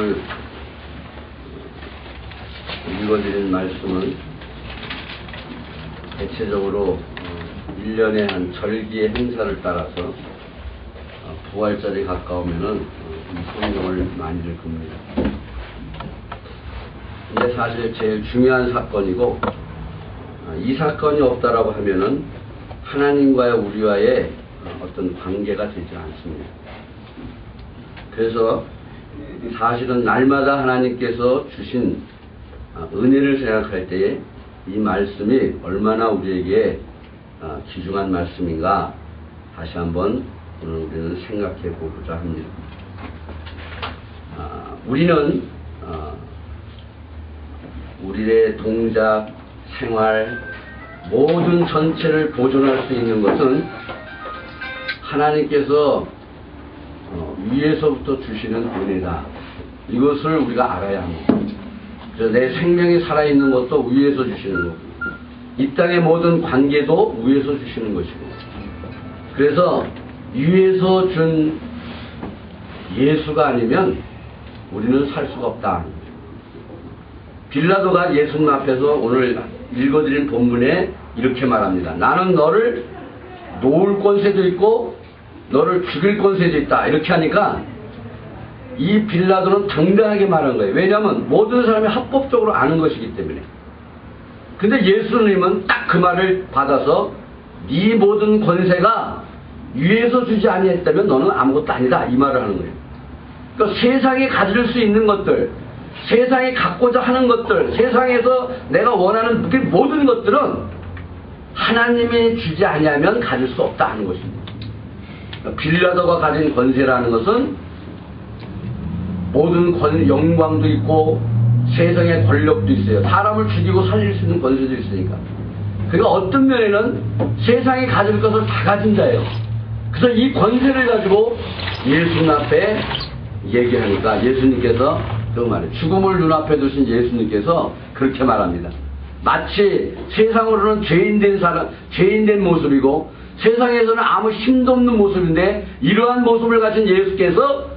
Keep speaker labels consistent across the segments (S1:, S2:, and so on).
S1: 오늘 읽어드린 말씀은 대체적으로 1년에 한 절기의 행사를 따라서 부활절이 가까우면은 이 성경을 많이 읽습니다. 이게 사실 제일 중요한 사건이고, 이 사건이 없다라고 하면은 하나님과의 우리와의 어떤 관계가 되지 않습니다. 그래서 사실은 날마다 하나님께서 주신 은혜를 생각할 때에 이 말씀이 얼마나 우리에게 귀중한 말씀인가 다시 한번 오늘 우리는 생각해 보고자 합니다. 우리는 우리의 동작, 생활, 모든 전체를 보존할 수 있는 것은 하나님께서 위에서부터 주시는 은혜다. 이것을 우리가 알아야 합니다. 그래서 내 생명이 살아있는 것도 위에서 주시는 거고, 이 땅의 모든 관계도 위에서 주시는 것이고, 그래서 위에서 준 예수가 아니면 우리는 살 수가 없다. 빌라도가 예수님 앞에서 오늘 읽어드린 본문에 이렇게 말합니다. 나는 너를 놓을 권세도 있고 너를 죽일 권세도 있다. 이렇게 하니까 이 빌라도는 당당하게 말한 거예요. 왜냐하면 모든 사람이 합법적으로 아는 것이기 때문에. 근데 예수님은 딱 그 말을 받아서 네 모든 권세가 위에서 주지 아니했다면 너는 아무것도 아니다. 이 말을 하는 거예요. 그러니까 세상에 가질 수 있는 것들, 세상이 갖고자 하는 것들, 세상에서 내가 원하는 모든 것들은 하나님이 주지 아니하면 가질 수 없다 하는 것입니다. 빌라도가 가진 권세라는 것은 모든 영광도 있고 세상의 권력도 있어요. 사람을 죽이고 살릴 수 있는 권세도 있으니까. 그러니까 어떤 면에는 세상이 가질 것을 다 가진 자예요. 그래서 이 권세를 가지고 예수님 앞에 얘기하니까 예수님께서 그 말이에요. 죽음을 눈앞에 두신 예수님께서 그렇게 말합니다. 마치 세상으로는 죄인된 모습이고 세상에서는 아무 힘도 없는 모습인데 이러한 모습을 가진 예수께서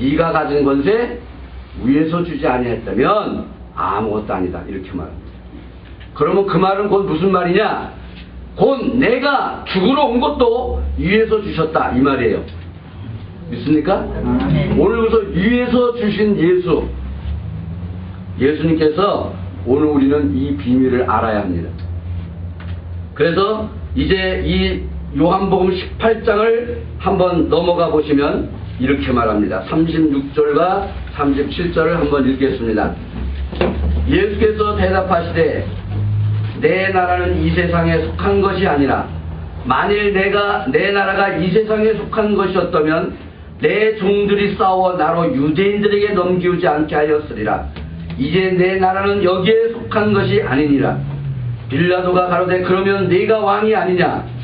S1: 네가 가진 권세 위에서 주지 아니했다면 아무것도 아니다. 이렇게 말합니다. 그러면 그 말은 곧 무슨 말이냐? 곧 내가 죽으러 온 것도 위에서 주셨다. 이 말이에요. 믿습니까? 오늘부터 위에서 주신 예수님께서 오늘 우리는 이 비밀을 알아야 합니다. 그래서 이제 이 요한복음 18장을 한번 넘어가 보시면 이렇게 말합니다. 36절과 37절을 한번 읽겠습니다. 예수께서 대답하시되 내 나라는 이 세상에 속한 것이 아니라 만일 내 나라가 이 세상에 속한 것이었다면 내 종들이 싸워 나로 유대인들에게 넘기우지 않게 하였으리라. 이제 내 나라는 여기에 속한 것이 아니니라. 빌라도가 가로되 그러면 네가 왕이 아니냐?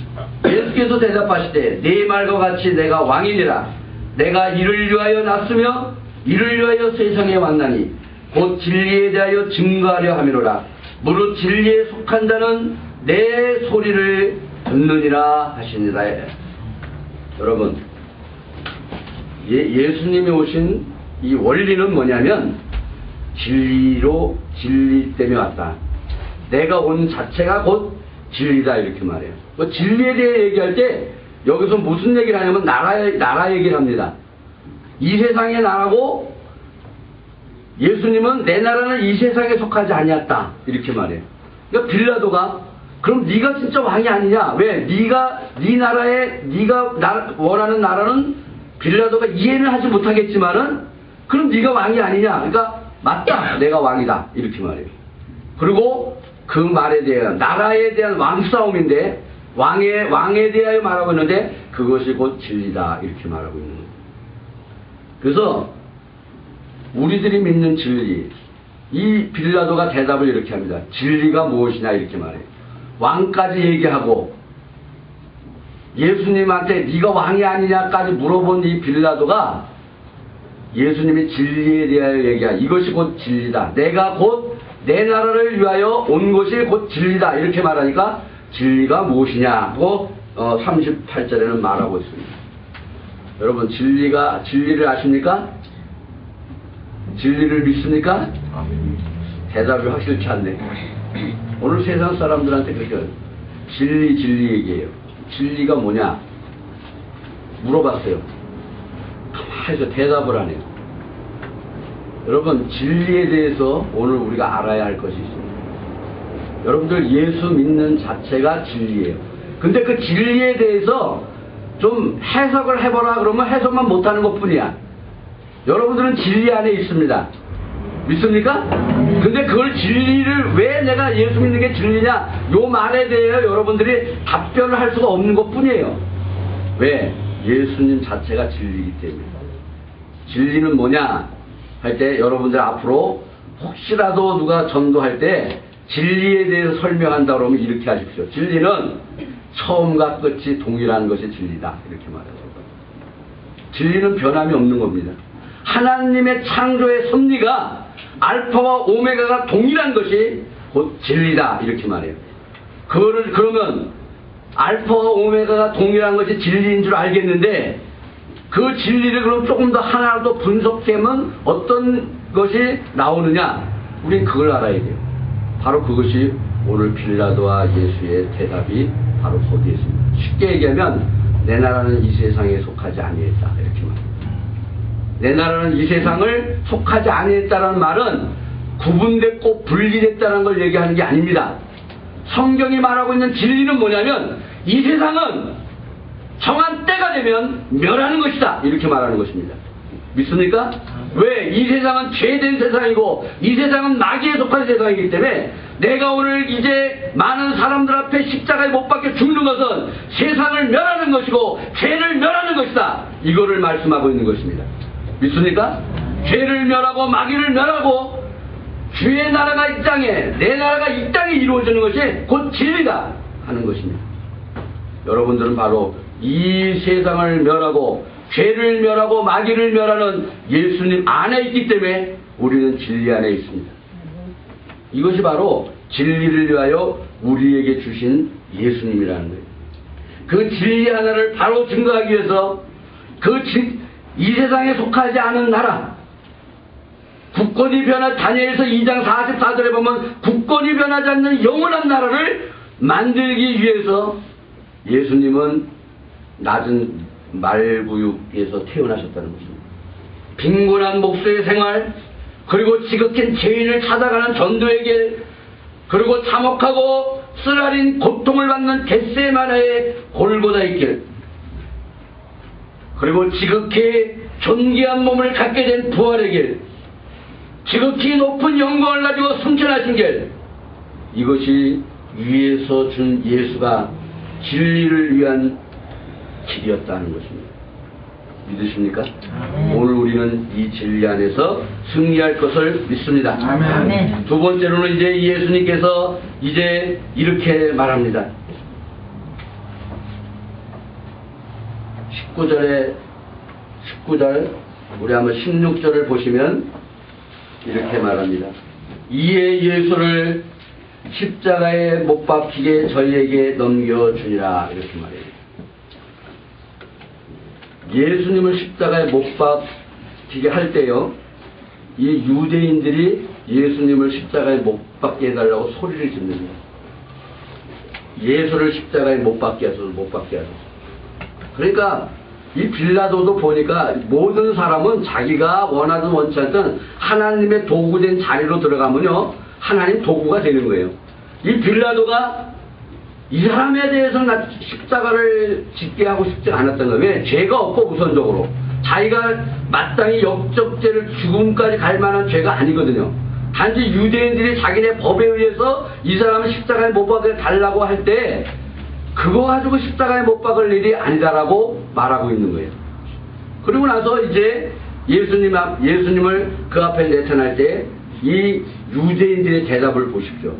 S1: 예수께서 대답하시되 네 말과 같이 내가 왕이니라. 내가 이를 위하여 났으며 이를 위하여 세상에 왔나니 곧 진리에 대하여 증거하려 함이로라. 무릇 진리에 속한 자는 내 소리를 듣느니라 하시니라. 여러분, 예수님이 오신 이 원리는 뭐냐면 진리 때문에 왔다. 내가 온 자체가 곧 진리다. 이렇게 말해요. 뭐 진리에 대해 얘기할 때 여기서 무슨 얘기를 하냐면 나라 얘기를 합니다. 이 세상의 나라고 예수님은 내 나라는 이 세상에 속하지 아니었다. 이렇게 말해요. 그러니까 빌라도가 그럼 네가 진짜 왕이 아니냐? 왜? 네 나라에 네가 원하는 나라는 빌라도가 이해는 하지 못하겠지만은 그럼 네가 왕이 아니냐? 그러니까 맞다. 내가 왕이다. 이렇게 말해요. 그리고 그 말에 대한 나라에 대한 왕싸움인데 왕에 대하여 말하고 있는데 그것이 곧 진리다. 이렇게 말하고 있는 거예요. 그래서 우리들이 믿는 진리, 이 빌라도가 대답을 이렇게 합니다. 진리가 무엇이냐 이렇게 말해요. 왕까지 얘기하고 예수님한테 네가 왕이 아니냐까지 물어본 이 빌라도가 예수님이 진리에 대하여 얘기하 이것이 곧 진리다. 내가 곧 내 나라를 위하여 온 것이 곧 진리다. 이렇게 말하니까 진리가 무엇이냐고 38절에는 말하고 있습니다. 여러분 진리를 아십니까? 진리를 믿습니까? 대답이 확실치 않네. 오늘 세상 사람들한테 그렇게 진리 얘기해요. 진리가 뭐냐? 물어봤어요. 가만히 있어 대답을 안 해요. 여러분, 진리에 대해서 오늘 우리가 알아야 할 것이 있습니다. 여러분들 예수 믿는 자체가 진리예요. 근데 그 진리에 대해서 좀 해석을 해보라 그러면 해석만 못하는 것 뿐이야. 여러분들은 진리 안에 있습니다. 믿습니까? 근데 그걸 진리를 왜 내가 예수 믿는 게 진리냐? 요 말에 대해 여러분들이 답변을 할 수가 없는 것 뿐이에요. 왜? 예수님 자체가 진리이기 때문에. 진리는 뭐냐? 할 때 여러분들 앞으로 혹시라도 누가 전도할 때 진리에 대해서 설명한다 그러면 이렇게 하십시오. 진리는 처음과 끝이 동일한 것이 진리다. 이렇게 말하죠. 진리는 변함이 없는 겁니다. 하나님의 창조의 섭리가 알파와 오메가가 동일한 것이 곧 진리다. 이렇게 말해요. 그거를 그러면 알파와 오메가가 동일한 것이 진리인 줄 알겠는데 그 진리를 그럼 조금 더 하나로 더 분석하면 어떤 것이 나오느냐? 우린 그걸 알아야 돼요. 바로 그것이 오늘 빌라도와 예수의 대답이 바로 거기에 있습니다. 쉽게 얘기하면 내 나라는 이 세상에 속하지 아니했다. 이렇게 말합니다. 내 나라는 이 세상을 속하지 아니했다는 말은 구분됐고 분리됐다는 걸 얘기하는 게 아닙니다. 성경이 말하고 있는 진리는 뭐냐면 이 세상은 정한 때가 되면 멸하는 것이다. 이렇게 말하는 것입니다. 믿습니까? 왜? 이 세상은 죄된 세상이고 이 세상은 마귀에 속한 세상이기 때문에 내가 오늘 이제 많은 사람들 앞에 십자가에 못 박혀 죽는 것은 세상을 멸하는 것이고 죄를 멸하는 것이다. 이거를 말씀하고 있는 것입니다. 믿습니까? 죄를 멸하고 마귀를 멸하고 주의 나라가 이 땅에 내 나라가 이 땅에 이루어지는 것이 곧 진리다 하는 것입니다. 여러분들은 바로 이 세상을 멸하고 죄를 멸하고 마귀를 멸하는 예수님 안에 있기 때문에 우리는 진리 안에 있습니다. 이것이 바로 진리를 위하여 우리에게 주신 예수님이라는 거예요. 그 진리 하나를 바로 증거하기 위해서 이 세상에 속하지 않은 나라, 국권이 다니엘서 2장 44절에 보면 국권이 변하지 않는 영원한 나라를 만들기 위해서 예수님은 낮은 말구육에서 태어나셨다는 것입니다. 빈곤한 목수의 생활, 그리고 지극한 죄인을 찾아가는 전도의 길, 그리고 참혹하고 쓰라린 고통을 받는 겟세마네의 골고다의 길, 그리고 지극히 존귀한 몸을 갖게 된 부활의 길, 지극히 높은 영광을 가지고 승천하신 길, 이것이 위에서 준 예수가 진리를 위한 길이었다는 것입니다. 믿으십니까? 아멘. 오늘 우리는 이 진리 안에서 승리할 것을 믿습니다. 아멘. 두 번째로는 이제 예수님께서 이제 이렇게 말합니다. 19절 우리 한번 16절을 보시면 이렇게 말합니다. 이에 예수를 십자가에 못 박히게 저희에게 넘겨주니라. 이렇게 말해요. 예수님을 십자가에 못 박히게 할 때요, 이 유대인들이 예수님을 십자가에 못 박게 해달라고 소리를 짓는다. 예수를 십자가에 못 박게 하소서, 못 박게 하소서. 그러니까 이 빌라도도 보니까 모든 사람은 자기가 원하든 원치 않든 하나님의 도구된 자리로 들어가면요, 하나님 도구가 되는 거예요. 이 빌라도가 이 사람에 대해서는 십자가를 짓게 하고 싶지 않았던 거예요. 왜? 죄가 없고 우선적으로 자기가 마땅히 역적죄를 죽음까지 갈 만한 죄가 아니거든요. 단지 유대인들이 자기네 법에 의해서 이 사람을 십자가에 못 박아 달라고 할 때 그거 가지고 십자가에 못 박을 일이 아니다라고 말하고 있는 거예요. 그리고 나서 이제 예수님을 그 앞에 나타날 때 이 유대인들의 대답을 보십시오.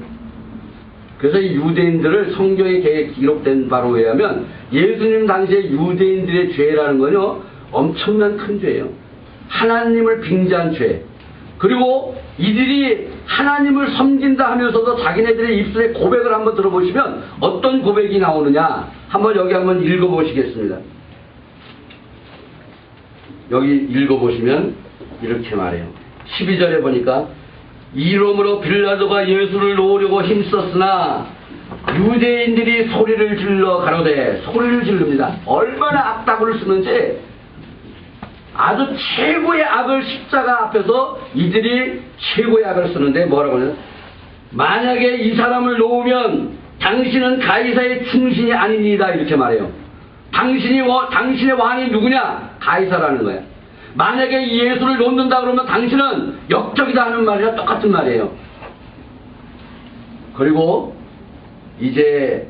S1: 그래서 이 유대인들을 성경에 기록된 바로 의하면 예수님 당시에 유대인들의 죄라는 건요, 엄청난 큰 죄예요. 하나님을 빙자한 죄. 그리고 이들이 하나님을 섬긴다 하면서도 자기네들의 입술에 고백을 한번 들어보시면 어떤 고백이 나오느냐, 여기 한번 읽어보시겠습니다. 여기 읽어보시면 이렇게 말해요. 12절에 보니까 이러므로 빌라도가 예수를 놓으려고 힘썼으나 유대인들이 소리를 질러 가로되 소리를 지릅니다. 얼마나 악다구를 쓰는지 아주 최고의 악을 십자가 앞에서 이들이 최고의 악을 쓰는데 뭐라고 하냐, 만약에 이 사람을 놓으면 당신은 가이사의 충신이 아닙니다 이렇게 말해요. 당신의 왕이 누구냐? 가이사라는 거야. 만약에 이 예수를 놓는다 그러면 당신은 역적이다 하는 말이랑 똑같은 말이에요. 그리고 이제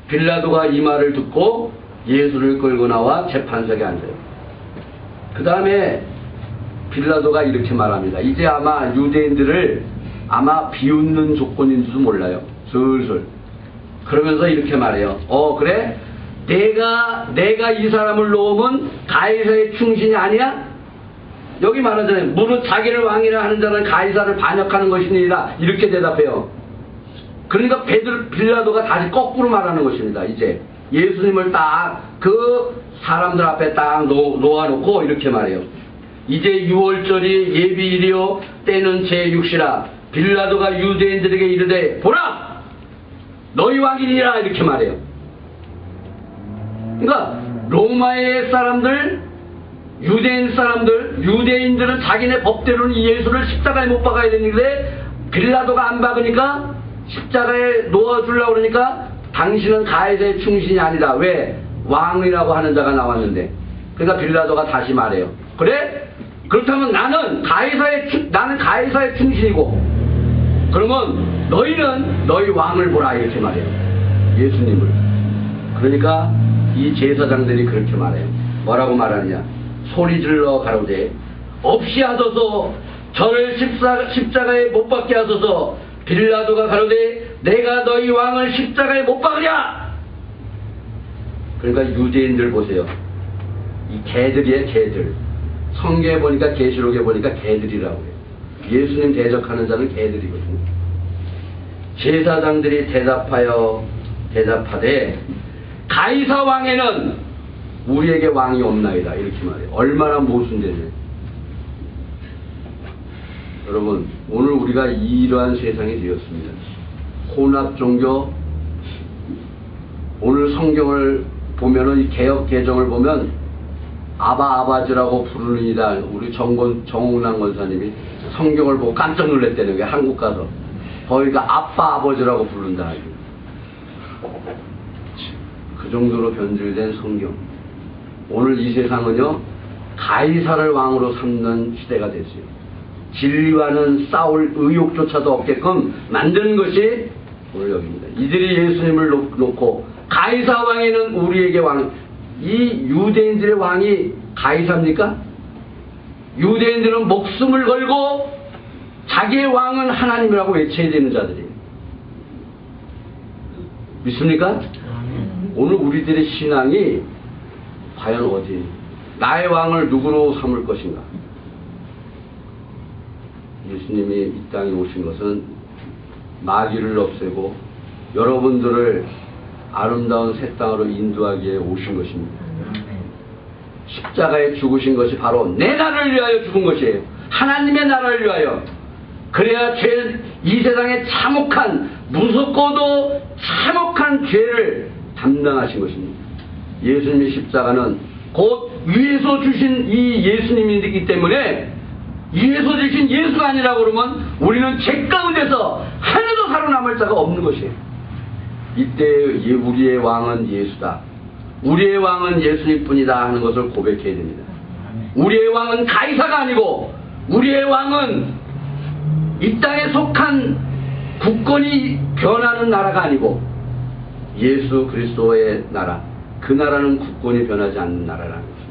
S1: 빌라도가 이 말을 듣고 예수를 끌고 나와 재판석에 앉아요. 그 다음에 빌라도가 이렇게 말합니다. 이제 아마 유대인들을 아마 비웃는 조건인지도 몰라요. 슬슬. 그러면서 이렇게 말해요. 그래? 내가 이 사람을 놓으면 가이사의 충신이 아니야? 여기 말하잖아요. 무릇 자기를 왕이라 하는 자는 가이사를 반역하는 것이니라. 이렇게 대답해요. 그러니까 빌라도가 다시 거꾸로 말하는 것입니다. 이제 예수님을 딱 그 사람들 앞에 딱 놓아놓고 이렇게 말해요. 이제 6월절이 예비일이요 때는 제6시라 빌라도가 유대인들에게 이르되 보라 너희 왕이니라 이렇게 말해요. 그러니까 로마의 사람들, 유대인들은 자기네 법대로는 이 예수를 십자가에 못 박아야 되는데 빌라도가 안 박으니까 십자가에 놓아주려고 그러니까 당신은 가이사의 충신이 아니다. 왜? 왕이라고 하는 자가 나왔는데. 그러니까 빌라도가 다시 말해요. 그래? 그렇다면 나는 가이사의 충신이고 그러면 너희는 너희 왕을 보라 이렇게 말해요. 예수님을. 그러니까 이 제사장들이 그렇게 말해요. 뭐라고 말하느냐? 소리질러 가로되 없이 하소서 저를 십자가에 못 박게 하소서. 빌라도가 가로되 내가 너희 왕을 십자가에 못 박으랴. 그러니까 유대인들 보세요. 이 개들이에요. 개들. 성경에 보니까 계시록에 보니까 개들이라고 해요. 예수님 대적하는 자는 개들이거든요. 제사장들이 대답하되 가이사 왕에는 우리에게 왕이 없나이다 이렇게 말해요. 얼마나 모순되냐. 여러분 오늘 우리가 이러한 세상이 되었습니다. 혼합 종교. 오늘 성경을 보면은 이 개역 개정을 보면 아바지라고 부르느니라. 우리 정운환 권사님이 성경을 보고 깜짝 놀랐다는 게 한국 가서 거기가 아버지라고 부른다. 그 정도로 변질된 성경. 오늘 이 세상은요 가이사를 왕으로 삼는 시대가 됐어요. 진리와는 싸울 의욕조차도 없게끔 만드는 것이 오늘 여기입니다. 이들이 예수님을 놓고 가이사 왕에는 우리에게 왕. 이 유대인들의 왕이 가이사입니까? 유대인들은 목숨을 걸고 자기의 왕은 하나님이라고 외쳐야 되는 자들이에요. 믿습니까? 오늘 우리들의 신앙이 과연 어디? 나의 왕을 누구로 삼을 것인가? 예수님이 이 땅에 오신 것은 마귀를 없애고 여러분들을 아름다운 새 땅으로 인도하기에 오신 것입니다. 십자가에 죽으신 것이 바로 내 나라를 위하여 죽은 것이에요. 하나님의 나라를 위하여. 그래야 이 세상에 참혹한 무섭고도 참혹한 죄를 담당하신 것입니다. 예수님의 십자가는 곧 위에서 주신 이 예수님이기 때문에 위에서 주신 예수가 아니라고 그러면 우리는 죄 가운데서 하나도 살아남을 자가 없는 것이에요. 이때 우리의 왕은 예수다. 우리의 왕은 예수님뿐이다 하는 것을 고백해야 됩니다. 우리의 왕은 가이사가 아니고 우리의 왕은 이 땅에 속한 국권이 변하는 나라가 아니고 예수 그리스도의 나라, 그 나라는 국권이 변하지 않는 나라라는 것입니다.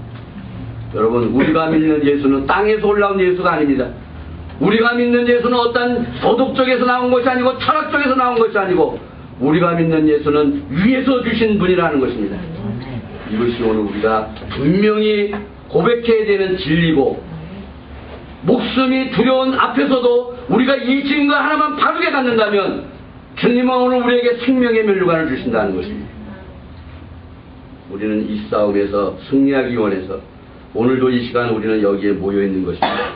S1: 여러분 우리가 믿는 예수는 땅에서 올라온 예수가 아닙니다. 우리가 믿는 예수는 어떤 도덕 쪽에서 나온 것이 아니고 철학 쪽에서 나온 것이 아니고 우리가 믿는 예수는 위에서 주신 분이라는 것입니다. 이것이 오늘 우리가 분명히 고백해야 되는 진리고 목숨이 두려운 앞에서도 우리가 이 증거 하나만 바르게 갖는다면 주님은 오늘 우리에게 생명의 면류관을 주신다는 것입니다. 우리는 이 싸움에서 승리하기 원해서 오늘도 이 시간 우리는 여기에 모여 있는 것입니다.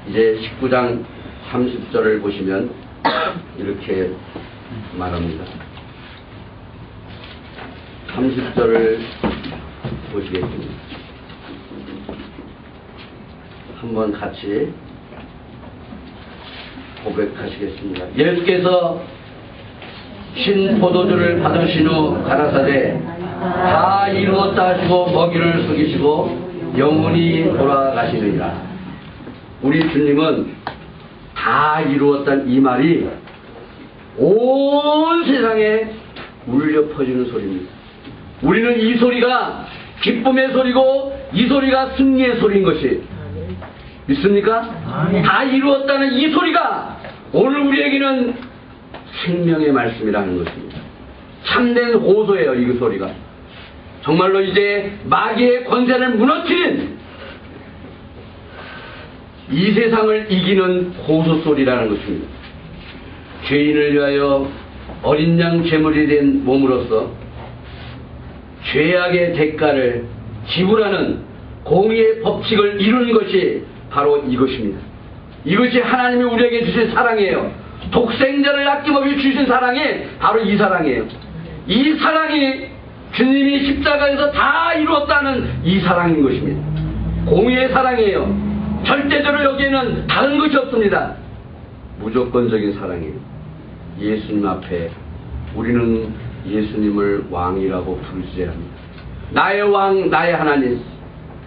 S1: 이제 19장 30절을 보시면 이렇게 말합니다. 30절을 보시겠습니다. 한번 같이 고백하시겠습니다. 예수께서 신 포도주를 받으신 후 가라사대 다 이루었다 하시고 먹이를 숙이시고 영원히 돌아가시느니라. 우리 주님은 다 이루었다는 이 말이 온 세상에 울려 퍼지는 소리입니다. 우리는 이 소리가 기쁨의 소리고 이 소리가 승리의 소리인 것이 믿습니까? 다 이루었다는 이 소리가 오늘 우리에게는 생명의 말씀이라는 것입니다. 참된 호소예요. 이 소리가 정말로 이제 마귀의 권세를 무너뜨린 이 세상을 이기는 호소 소리라는 것입니다. 죄인을 위하여 어린 양 제물이 된 몸으로서 죄악의 대가를 지불하는 공의의 법칙을 이루는 것이 바로 이것입니다. 이것이 하나님이 우리에게 주신 사랑이에요. 독생자를 아낌없이 주신 사랑이 바로 이 사랑이에요. 이 사랑이 주님이 십자가에서 다 이루었다는 이 사랑인 것입니다. 공의의 사랑이에요. 절대적으로 여기에는 다른 것이 없습니다. 무조건적인 사랑이에요. 예수님 앞에 우리는 예수님을 왕이라고 부르셔야 합니다. 나의 왕, 나의 하나님,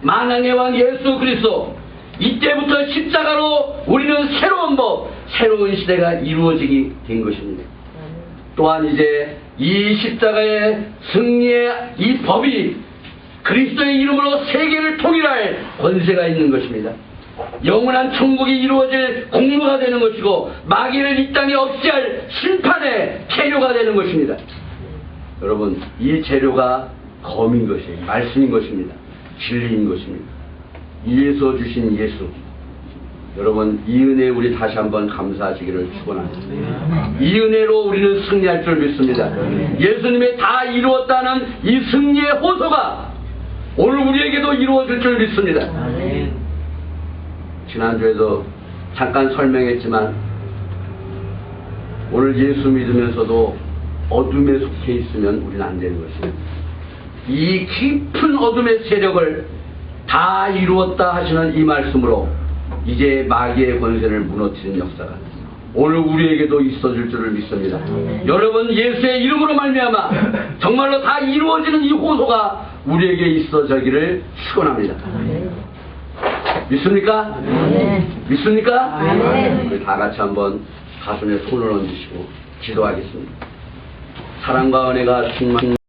S1: 만왕의 왕 예수 그리스도. 이때부터 십자가로 우리는 새로운 법, 새로운 시대가 이루어지게 된 것입니다. 또한 이제 이 십자가의 승리의 이 법이 그리스도의 이름으로 세계를 통일할 권세가 있는 것입니다. 영원한 천국이 이루어질 공로가 되는 것이고 마귀를 이 땅에 없이할 심판의 재료가 되는 것입니다. 여러분, 이 재료가 검인 것이에요. 말씀인 것입니다. 진리인 것입니다. 이에서 주신 예수. 여러분, 이 은혜에 우리 다시 한번 감사하시기를 축원합니다. 이 은혜로 우리는 승리할 줄 믿습니다. 예수님의 다 이루었다는 이 승리의 호소가 오늘 우리에게도 이루어질 줄 믿습니다. 지난주에도 잠깐 설명했지만 오늘 예수 믿으면서도 어둠에 속해 있으면 우리는 안 되는 것입니다. 이 깊은 어둠의 세력을 다 이루었다 하시는 이 말씀으로 이제 마귀의 권세를 무너뜨리는 역사가 오늘 우리에게도 있어질 줄을 믿습니다. 여러분, 예수의 이름으로 말미암아 정말로 다 이루어지는 이 호소가 우리에게 있어지기를 축원합니다. 믿습니까? 믿습니까? 우리 다 같이 한번 가슴에 손을 얹으시고 기도하겠습니다. 사랑과 은혜가 충만